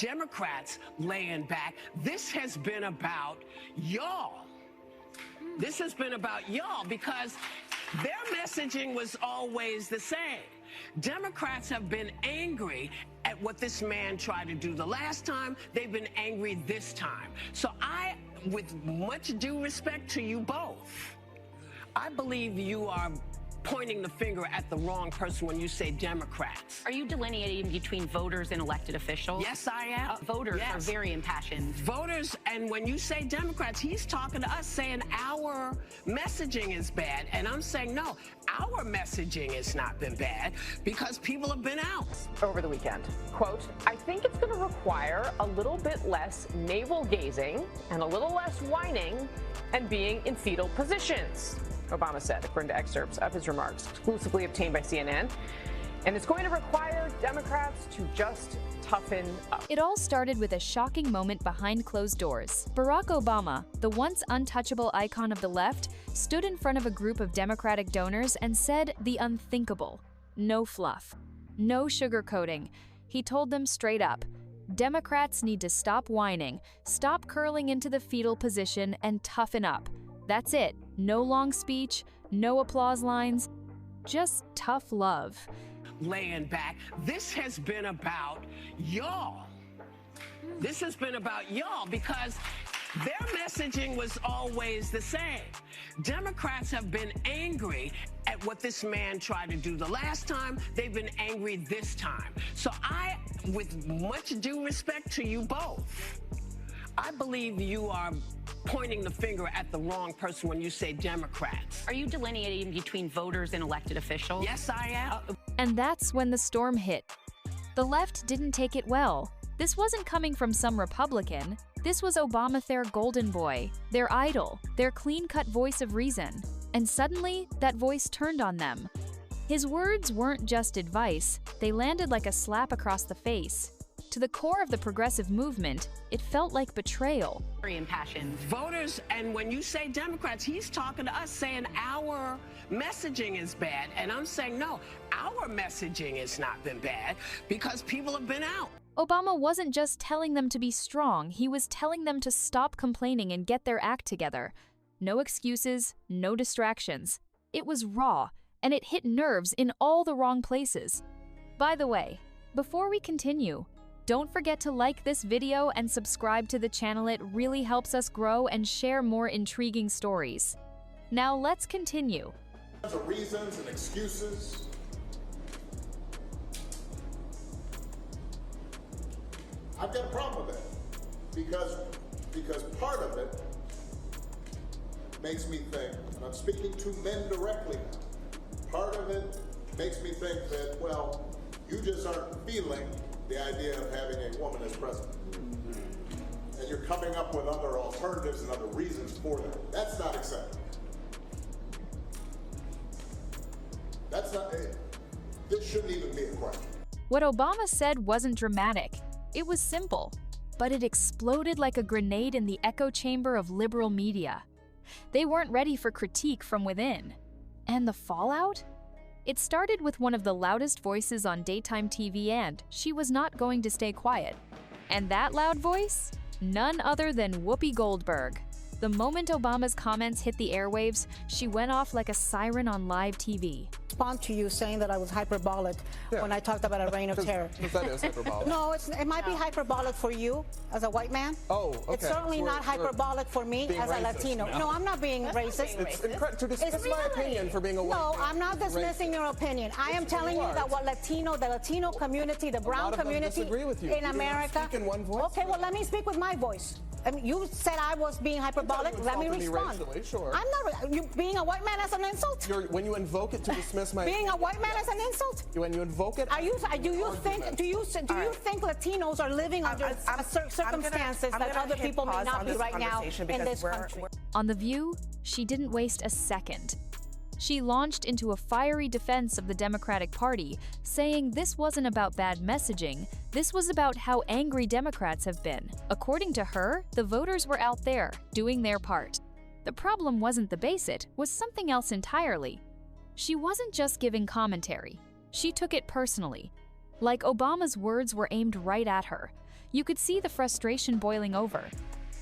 Democrats laying back. This has been about y'all. This has been about y'all because their messaging was always the same. Democrats have been angry at what this man tried to do the last time. They've been angry this time. So with much due respect to you both, I believe you are pointing the finger at the wrong person when you say Democrats. Are you delineating between voters and elected officials? Yes, I am. Voters are very impassioned. Voters, and when you say Democrats, he's talking to us saying our messaging is bad. And I'm saying, no, our messaging has not been bad because people have been out. Over the weekend, quote, I think it's going to require a little bit less navel gazing and a little less whining and being in fetal positions, Obama said, according to excerpts of his remarks exclusively obtained by CNN. And it's going to require Democrats to just toughen up. It all started with a shocking moment behind closed doors. Barack Obama, the once untouchable icon of the left, stood in front of a group of Democratic donors and said the unthinkable. No fluff. No sugarcoating. He told them straight up, Democrats need to stop whining, stop curling into the fetal position, and toughen up. That's it. No long speech, no applause lines, just tough love. Laying back. This has been about y'all. This has been about y'all because their messaging was always the same. Democrats have been angry at what this man tried to do the last time. They've been angry this time. So with much due respect to you both, I believe you are pointing the finger at the wrong person when you say Democrats. Are you delineating between voters and elected officials? Yes, I am. And that's when the storm hit. The left didn't take it well. This wasn't coming from some Republican. This was Obama, their golden boy, their idol, their clean-cut voice of reason. And suddenly, that voice turned on them. His words weren't just advice, they landed like a slap across the face. To the core of the progressive movement, it felt like betrayal. Very impassioned. Voters, and when you say Democrats, he's talking to us saying our messaging is bad. And I'm saying, no, our messaging has not been bad because people have been out. Obama wasn't just telling them to be strong, he was telling them to stop complaining and get their act together. No excuses, no distractions. It was raw, and it hit nerves in all the wrong places. By the way, before we continue, don't forget to like this video and subscribe to the channel. It really helps us grow and share more intriguing stories. Now let's continue. The reasons and excuses. I've got a problem with that because part of it makes me think, and I'm speaking to men directly now, part of it makes me think that, well, you just aren't feeling the idea of having a woman as president. And you're coming up with other alternatives and other reasons for that. That's not acceptable. That's not, this shouldn't even be a question. What Obama said wasn't dramatic. It was simple, but it exploded like a grenade in the echo chamber of liberal media. They weren't ready for critique from within. And the fallout? It started with one of the loudest voices on daytime TV, and she was not going to stay quiet. And that loud voice? None other than Whoopi Goldberg. The moment Obama's comments hit the airwaves, she went off like a siren on live TV. Respond to you saying that I was hyperbolic when I talked about a reign of terror. That is hyperbolic. No, it might be hyperbolic for you as a white man. Oh, okay. It's certainly not hyperbolic for me as a Latino. No, I'm not being racist. It's incredible to dismiss my opinion for being a white man. No, I'm not dismissing your opinion. I am telling you that what the Latino community, the brown community in America. Speak in one voice. Okay, well, let me speak with my voice. I mean, you said I was being hyperbolic. Let me respond. Racially, sure. I'm not. You being a white man as an insult? When you invoke it to dismiss my being a white man as an insult? When you invoke it, do you think Latinos are living under circumstances that other people may not be right now in this country? On The View, she didn't waste a second. She launched into a fiery defense of the Democratic Party, saying this wasn't about bad messaging, this was about how angry Democrats have been. According to her, the voters were out there, doing their part. The problem wasn't the base, it was something else entirely. She wasn't just giving commentary. She took it personally. Like Obama's words were aimed right at her. You could see the frustration boiling over.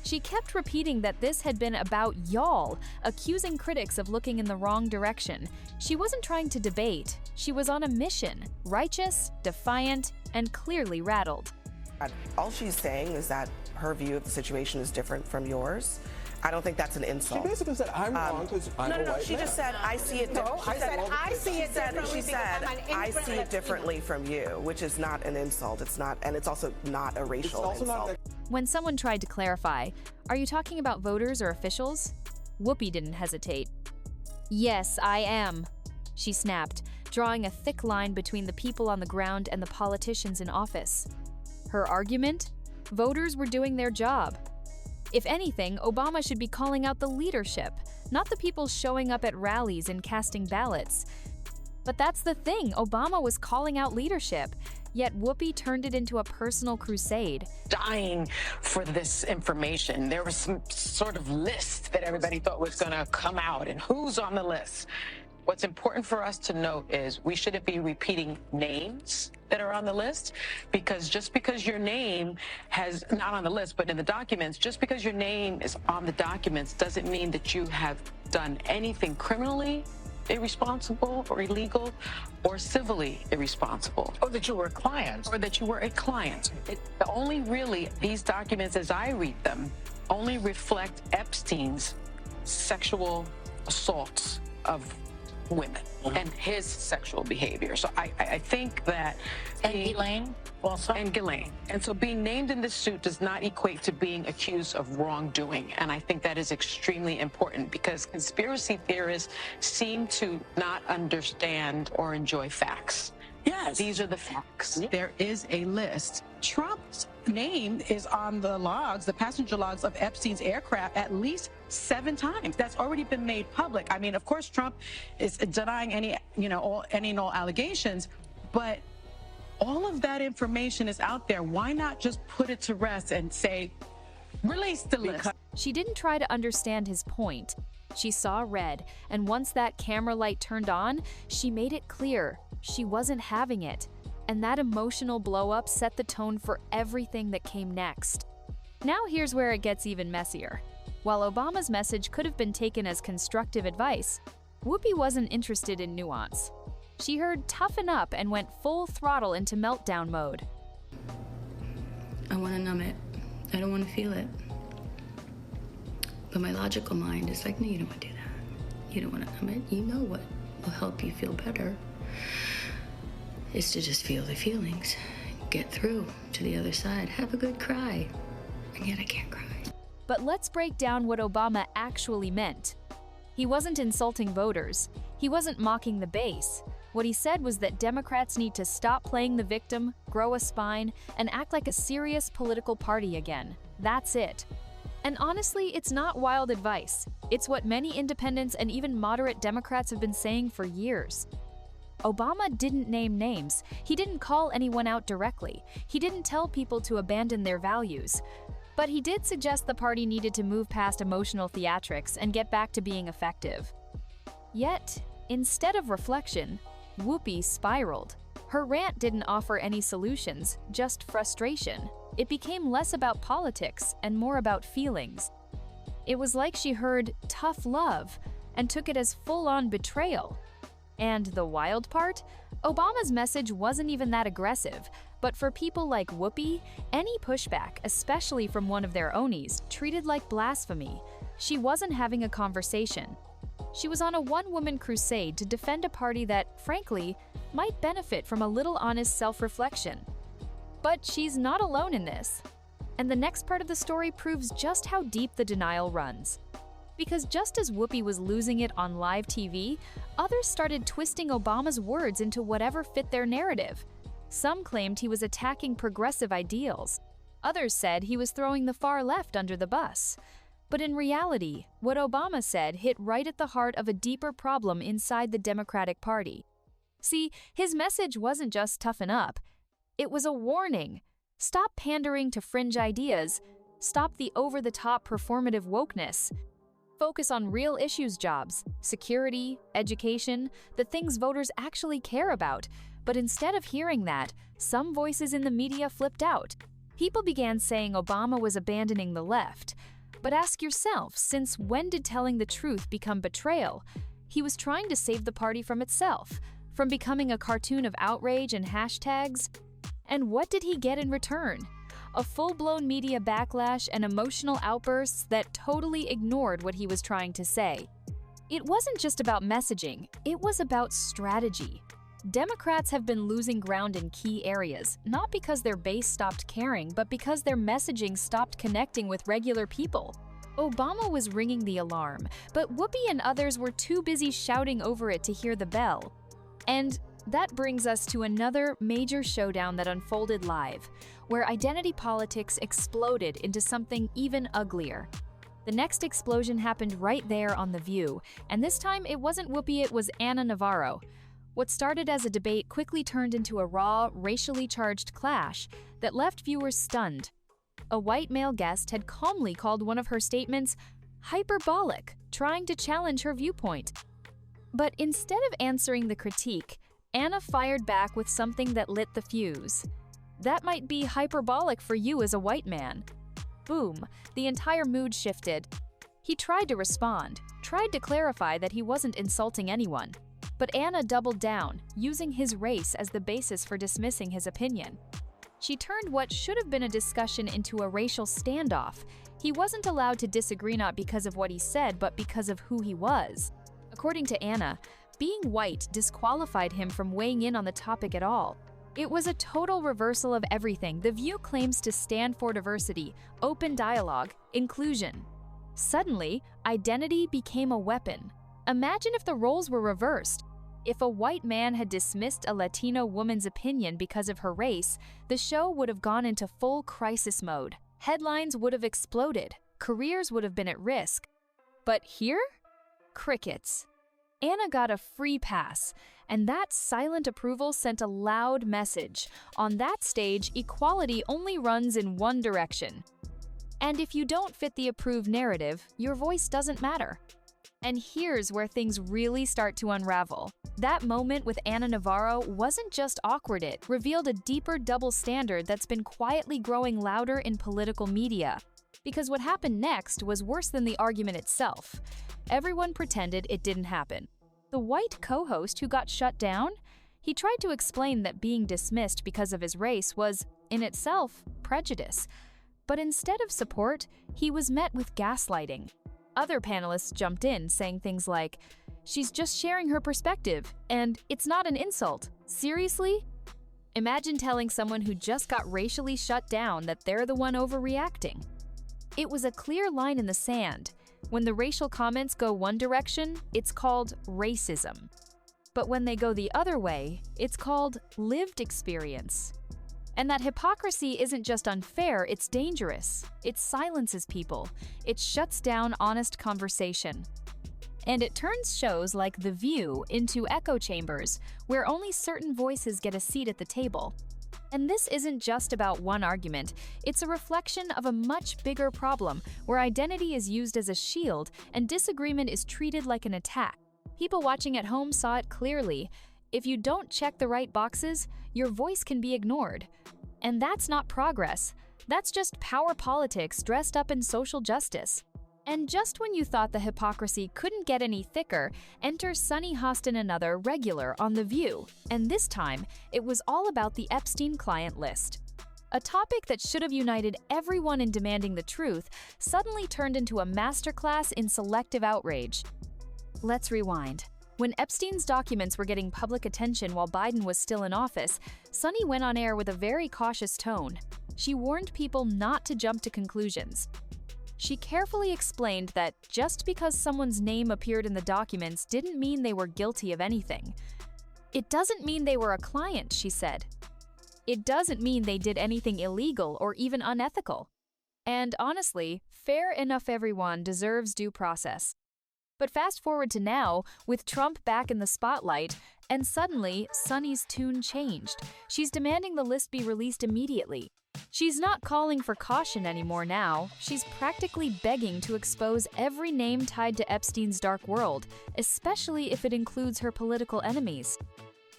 She kept repeating that this had been about y'all, accusing critics of looking in the wrong direction. She wasn't trying to debate. She was on a mission, righteous, defiant, and clearly rattled. All she's saying is that her view of the situation is different from yours. I don't think that's an insult. She basically said, I'm wrong because I'm a white man. She just said, I see it differently. I see it differently from you, which is not an insult. It's not, and it's also not a racial insult. When someone tried to clarify, are you talking about voters or officials? Whoopi didn't hesitate. Yes, I am, she snapped, drawing a thick line between the people on the ground and the politicians in office. Her argument? Voters were doing their job. If anything, Obama should be calling out the leadership, not the people showing up at rallies and casting ballots. But that's the thing, Obama was calling out leadership, yet Whoopi turned it into a personal crusade. Dying for this information. There was some sort of list that everybody thought was going to come out, and who's on the list? What's important for us to note is we shouldn't be repeating names that are on the list, because just because your name has, not on the list, but in the documents, just because your name is on the documents doesn't mean that you have done anything criminally irresponsible or illegal or civilly irresponsible. Or that you were a client. Or that you were a client. Only really, these documents as I read them, only reflect Epstein's sexual assaults of women and his sexual behavior. So I think that... And Ghislaine also? And Ghislaine. And so being named in this suit does not equate to being accused of wrongdoing. And I think that is extremely important, because conspiracy theorists seem to not understand or enjoy facts. Yes. These are the facts. There is a list. Trump's name is on the logs, the passenger logs of Epstein's aircraft at least 7 times. That's already been made public. I mean, of course, Trump is denying any and all allegations, but all of that information is out there. Why not just put it to rest and say, release the list? She didn't try to understand his point. She saw red, and once that camera light turned on, she made it clear she wasn't having it. And that emotional blow-up set the tone for everything that came next. Now here's where it gets even messier. While Obama's message could have been taken as constructive advice, Whoopi wasn't interested in nuance. She heard toughen up and went full throttle into meltdown mode. I want to numb it. I don't want to feel it. But my logical mind is like, no, you don't want to do that. You don't want to numb it. You know what will help you feel better is to just feel the feelings, get through to the other side, have a good cry. And yet I can't cry. But let's break down what Obama actually meant. He wasn't insulting voters. He wasn't mocking the base. What he said was that Democrats need to stop playing the victim, grow a spine, and act like a serious political party again. That's it. And honestly, it's not wild advice. It's what many independents and even moderate Democrats have been saying for years. Obama didn't name names. He didn't call anyone out directly. He didn't tell people to abandon their values. But he did suggest the party needed to move past emotional theatrics and get back to being effective. Yet, instead of reflection, Whoopi spiraled. Her rant didn't offer any solutions, just frustration. It became less about politics and more about feelings. It was like she heard tough love and took it as full-on betrayal. And the wild part? Obama's message wasn't even that aggressive, but for people like Whoopi, any pushback, especially from one of their ownies, treated like blasphemy. She wasn't having a conversation. She was on a one-woman crusade to defend a party that, frankly, might benefit from a little honest self-reflection. But she's not alone in this. And the next part of the story proves just how deep the denial runs. Because just as Whoopi was losing it on live TV, others started twisting Obama's words into whatever fit their narrative. Some claimed he was attacking progressive ideals. Others said he was throwing the far left under the bus. But in reality, what Obama said hit right at the heart of a deeper problem inside the Democratic Party. See, his message wasn't just toughen up. It was a warning. Stop pandering to fringe ideas. Stop the over-the-top performative wokeness. Focus on real issues: jobs, security, education, the things voters actually care about. But instead of hearing that, some voices in the media flipped out. People began saying Obama was abandoning the left. But ask yourself, since when did telling the truth become betrayal? He was trying to save the party from itself, from becoming a cartoon of outrage and hashtags. And what did he get in return? A full-blown media backlash and emotional outbursts that totally ignored what he was trying to say. It wasn't just about messaging, it was about strategy. Democrats have been losing ground in key areas, not because their base stopped caring, but because their messaging stopped connecting with regular people. Obama was ringing the alarm, but Whoopi and others were too busy shouting over it to hear the bell. And that brings us to another major showdown that unfolded live, where identity politics exploded into something even uglier. The next explosion happened right there on The View, and this time it wasn't Whoopi, it was Ana Navarro. What started as a debate quickly turned into a raw, racially charged clash that left viewers stunned. A white male guest had calmly called one of her statements hyperbolic, trying to challenge her viewpoint. But instead of answering the critique, Ana fired back with something that lit the fuse. That might be hyperbolic for you as a white man. Boom, the entire mood shifted. He tried to respond, tried to clarify that he wasn't insulting anyone. But Ana doubled down, using his race as the basis for dismissing his opinion. She turned what should have been a discussion into a racial standoff. He wasn't allowed to disagree not because of what he said, but because of who he was. According to Ana, being white disqualified him from weighing in on the topic at all. It was a total reversal of everything The View claims to stand for: diversity, open dialogue, inclusion. Suddenly, identity became a weapon. Imagine if the roles were reversed. If a white man had dismissed a Latino woman's opinion because of her race, the show would have gone into full crisis mode. Headlines would have exploded. Careers would have been at risk. But here? Crickets. Ana got a free pass, and that silent approval sent a loud message. On that stage, equality only runs in one direction. And if you don't fit the approved narrative, your voice doesn't matter. And here's where things really start to unravel. That moment with Ana Navarro wasn't just awkward, it revealed a deeper double standard that's been quietly growing louder in political media. Because what happened next was worse than the argument itself. Everyone pretended it didn't happen. The white co-host who got shut down? He tried to explain that being dismissed because of his race was, in itself, prejudice. But instead of support, he was met with gaslighting. Other panelists jumped in, saying things like, "She's just sharing her perspective, and it's not an insult. Seriously?" Imagine telling someone who just got racially shut down that they're the one overreacting. It was a clear line in the sand. When the racial comments go one direction, it's called racism. But when they go the other way, it's called lived experience. And that hypocrisy isn't just unfair, it's dangerous. It silences people. It shuts down honest conversation. And it turns shows like The View into echo chambers, where only certain voices get a seat at the table. And this isn't just about one argument, it's a reflection of a much bigger problem, where identity is used as a shield and disagreement is treated like an attack. People watching at home saw it clearly. If you don't check the right boxes, your voice can be ignored. And that's not progress. That's just power politics dressed up in social justice. And just when you thought the hypocrisy couldn't get any thicker, enter Sunny Hostin, another regular on The View. And this time, it was all about the Epstein client list. A topic that should have united everyone in demanding the truth suddenly turned into a masterclass in selective outrage. Let's rewind. When Epstein's documents were getting public attention while Biden was still in office, Sunny went on air with a very cautious tone. She warned people not to jump to conclusions. She carefully explained that just because someone's name appeared in the documents didn't mean they were guilty of anything. It doesn't mean they were a client, she said. It doesn't mean they did anything illegal or even unethical. And honestly, fair enough, everyone deserves due process. But fast forward to now, with Trump back in the spotlight, and suddenly, Sunny's tune changed. She's demanding the list be released immediately. She's not calling for caution anymore now. She's practically begging to expose every name tied to Epstein's dark world, especially if it includes her political enemies.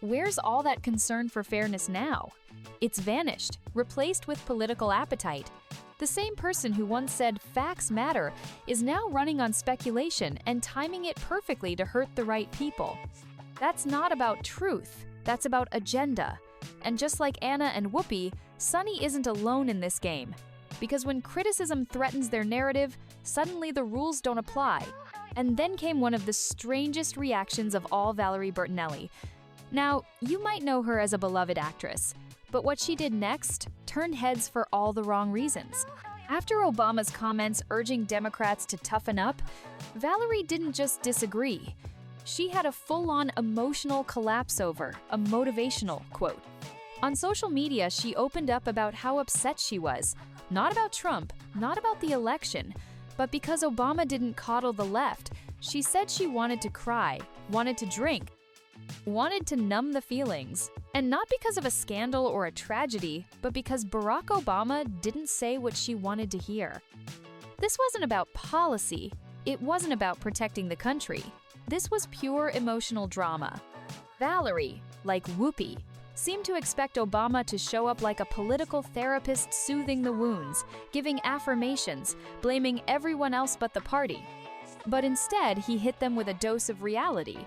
Where's all that concern for fairness now? It's vanished, replaced with political appetite. The same person who once said facts matter is now running on speculation and timing it perfectly to hurt the right people. That's not about truth, that's about agenda. And just like Anna and Whoopi, Sunny isn't alone in this game. Because when criticism threatens their narrative, suddenly the rules don't apply. And then came one of the strangest reactions of all Valerie Bertinelli. Now, you might know her as a beloved actress, but what she did next turned heads for all the wrong reasons. After Obama's comments urging Democrats to toughen up, Valerie didn't just disagree. She had a full-on emotional collapse over a motivational quote. On social media, she opened up about how upset she was, not about Trump, not about the election, but because Obama didn't coddle the left. She said she wanted to cry, wanted to drink, wanted to numb the feelings. And not because of a scandal or a tragedy, but because Barack Obama didn't say what she wanted to hear. This wasn't about policy. It wasn't about protecting the country. This was pure emotional drama. Valerie, like Whoopi, seemed to expect Obama to show up like a political therapist soothing the wounds, giving affirmations, blaming everyone else but the party. But instead, he hit them with a dose of reality.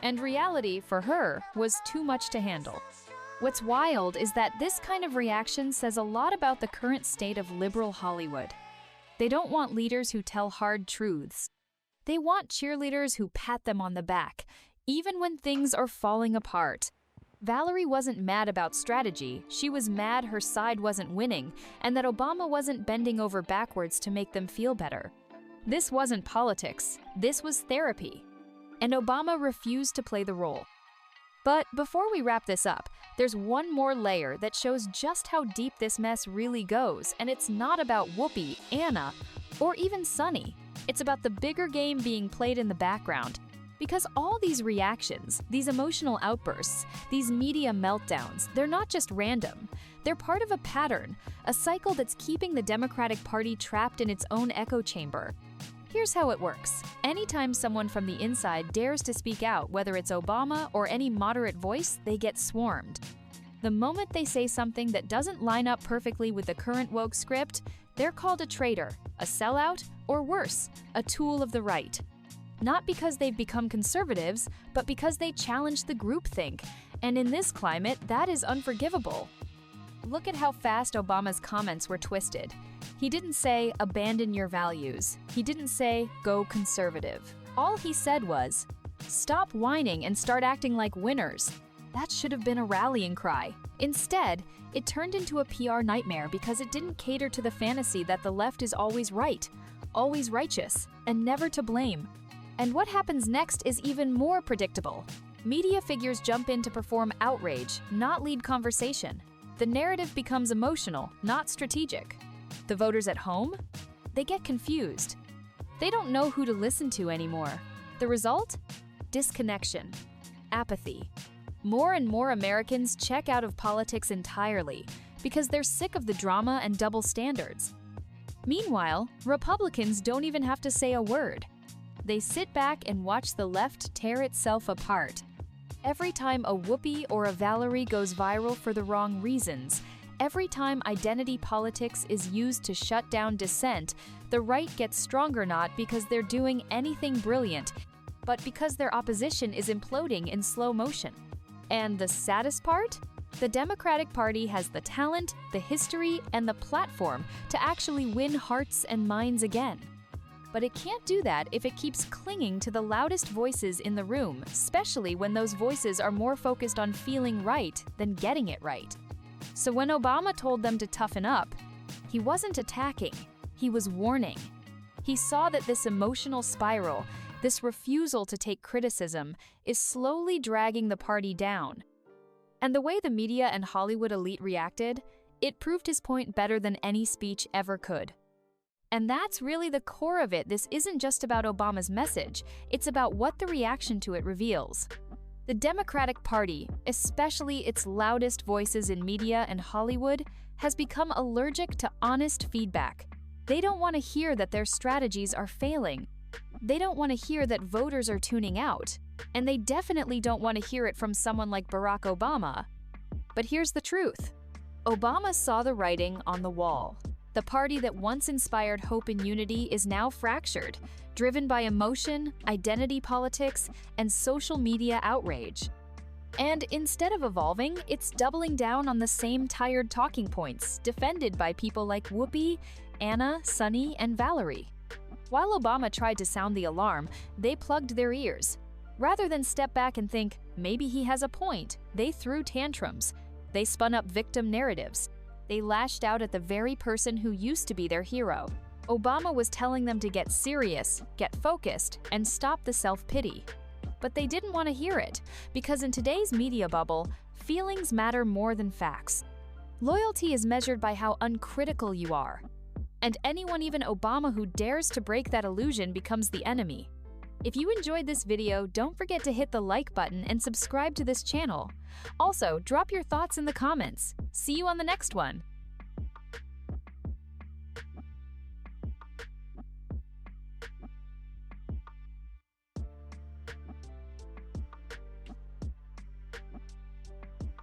And reality, for her, was too much to handle. What's wild is that this kind of reaction says a lot about the current state of liberal Hollywood. They don't want leaders who tell hard truths. They want cheerleaders who pat them on the back, even when things are falling apart. Valerie wasn't mad about strategy, she was mad her side wasn't winning, and that Obama wasn't bending over backwards to make them feel better. This wasn't politics, this was therapy. And Obama refused to play the role. But before we wrap this up, there's one more layer that shows just how deep this mess really goes, and it's not about Whoopi, Anna, or even Sunny. It's about the bigger game being played in the background. Because all these reactions, these emotional outbursts, these media meltdowns, they're not just random. They're part of a pattern, a cycle that's keeping the Democratic Party trapped in its own echo chamber. Here's how it works. Anytime someone from the inside dares to speak out, whether it's Obama or any moderate voice, they get swarmed. The moment they say something that doesn't line up perfectly with the current woke script, they're called a traitor, a sellout, or worse, a tool of the right. Not because they've become conservatives, but because they challenge the groupthink. And in this climate, that is unforgivable. Look at how fast Obama's comments were twisted. He didn't say, abandon your values. He didn't say, go conservative. All he said was, stop whining and start acting like winners. That should have been a rallying cry. Instead, it turned into a PR nightmare because it didn't cater to the fantasy that the left is always right, always righteous, and never to blame. And what happens next is even more predictable. Media figures jump in to perform outrage, not lead conversation. The narrative becomes emotional, not strategic. The voters at home? They get confused. They don't know who to listen to anymore. The result? Disconnection. Apathy. More and more Americans check out of politics entirely because they're sick of the drama and double standards. Meanwhile, Republicans don't even have to say a word. They sit back and watch the left tear itself apart. Every time a Whoopi or a Valerie goes viral for the wrong reasons, every time identity politics is used to shut down dissent, the right gets stronger not because they're doing anything brilliant, but because their opposition is imploding in slow motion. And the saddest part? The Democratic Party has the talent, the history, and the platform to actually win hearts and minds again. But it can't do that if it keeps clinging to the loudest voices in the room, especially when those voices are more focused on feeling right than getting it right. So when Obama told them to toughen up, he wasn't attacking, he was warning. He saw that this emotional spiral, this refusal to take criticism, is slowly dragging the party down. And the way the media and Hollywood elite reacted, it proved his point better than any speech ever could. And that's really the core of it. This isn't just about Obama's message, it's about what the reaction to it reveals. The Democratic Party, especially its loudest voices in media and Hollywood, has become allergic to honest feedback. They don't want to hear that their strategies are failing. They don't want to hear that voters are tuning out. And they definitely don't want to hear it from someone like Barack Obama. But here's the truth. Obama saw the writing on the wall. The party that once inspired hope and unity is now fractured, driven by emotion, identity politics, and social media outrage. And instead of evolving, it's doubling down on the same tired talking points, defended by people like Whoopi, Anna, Sunny, and Valerie. While Obama tried to sound the alarm, they plugged their ears. Rather than step back and think, maybe he has a point, they threw tantrums. They spun up victim narratives. They lashed out at the very person who used to be their hero. Obama was telling them to get serious, get focused, and stop the self-pity. But they didn't want to hear it, because in today's media bubble, feelings matter more than facts. Loyalty is measured by how uncritical you are. And anyone, even Obama, who dares to break that illusion becomes the enemy. If you enjoyed this video, don't forget to hit the like button and subscribe to this channel. Also, drop your thoughts in the comments. See you on the next one.